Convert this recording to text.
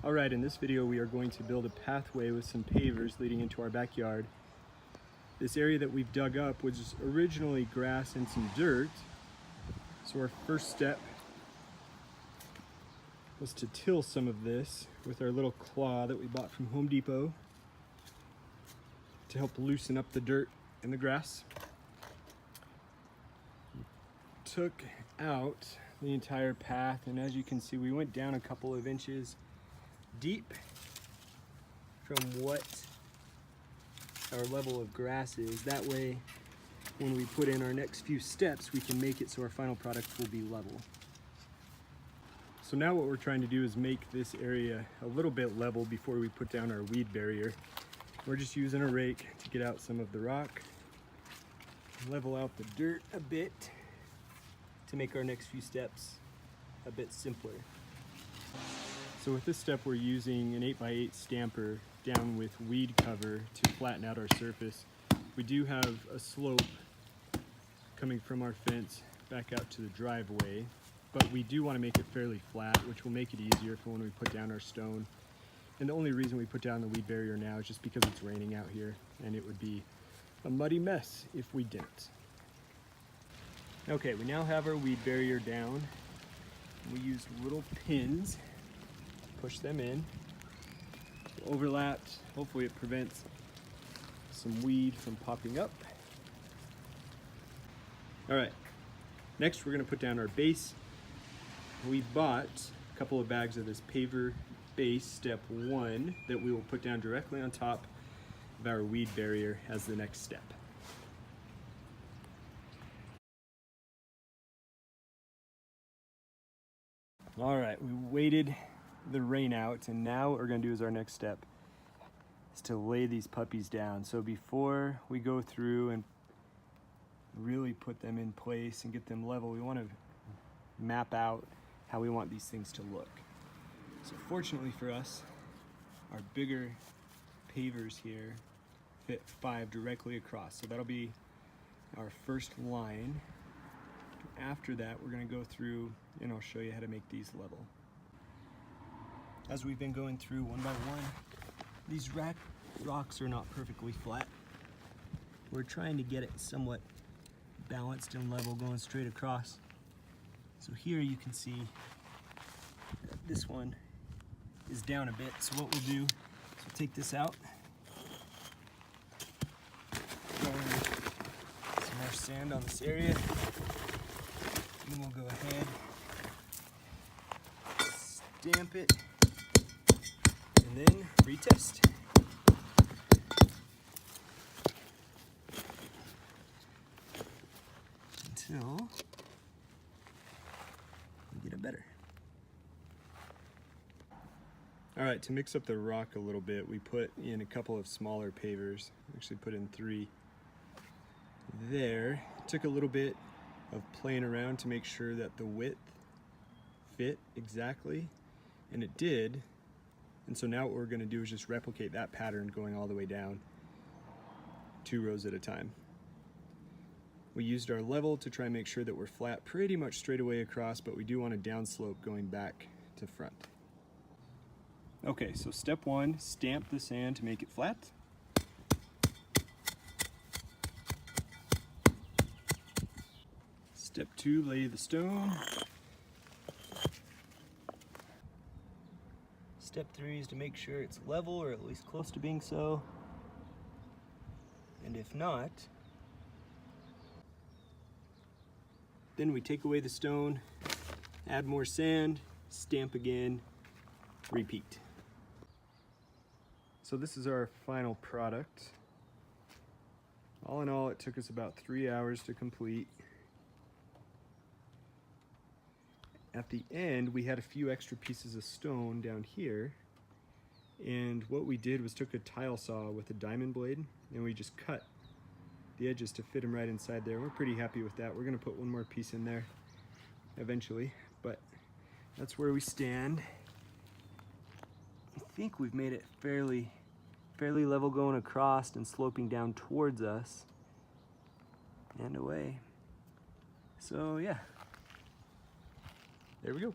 Alright, in this video we are going to build a pathway with some pavers leading into our backyard. This area that we've dug up was originally grass and some dirt. So our first step was to till some of this with our little claw that we bought from Home Depot to help loosen up the dirt and the grass. Took out the entire path, and as you can see we went down a couple of inches deep from what our level of grass is. That way when we put in our next few steps we can make it so our final product will be level. So now what we're trying to do is make this area a little bit level before we put down our weed barrier. We're just using a rake to get out some of the rock, level out the dirt a bit to make our next few steps a bit simpler. So with this step we're using an 8x8 stamper down with weed cover to flatten out our surface. We do have a slope coming from our fence back out to the driveway, but we do want to make it fairly flat, which will make it easier for when we put down our stone. And the only reason we put down the weed barrier now is just because it's raining out here and it would be a muddy mess if we didn't. Okay, we now have our weed barrier down. We use little pins, push them in, overlapped. Hopefully it prevents some weed from popping up. All right, next we're gonna put down our base. We bought a couple of bags of this Paver base, step 1, that we will put down directly on top of our weed barrier as the next step. All right, we waited the rain out, and now what we're gonna do is our next step is to lay these puppies down. So before we go through and really put them in place and get them level, we want to map out how we want these things to look. So fortunately for us, our bigger pavers here fit 5 directly across. So that'll be our first line. After that, we're going to go through and I'll show you how to make these level. As we've been going through one by one, these rocks are not perfectly flat. We're trying to get it somewhat balanced and level going straight across. So here you can see that this one is down a bit. So what we'll do is we'll take this out, throw in some more sand on this area, and then we'll go ahead, stamp it, and then retest. Until we get it better. All right, to mix up the rock a little bit, we put in a couple of smaller pavers. Actually put in 3 there. Took a little bit of playing around to make sure that the width fit exactly, and it did. And so now what we're gonna do is just replicate that pattern going all the way down, 2 rows at a time. We used our level to try and make sure that we're flat pretty much straight away across, but we do want a downslope going back to front. Okay, so step 1, stamp the sand to make it flat. Step 2, lay the stone. Step 3 is to make sure it's level, or at least close to being so. And if not, then we take away the stone, add more sand, stamp again, repeat. So this is our final product. All in all, it took us about 3 hours to complete. At the end, we had a few extra pieces of stone down here, and what we did was took a tile saw with a diamond blade, and we just cut the edges to fit them right inside there. We're pretty happy with that. We're gonna put one more piece in there eventually, but that's where we stand. I think we've made it fairly level going across and sloping down towards us and away. So yeah, there we go.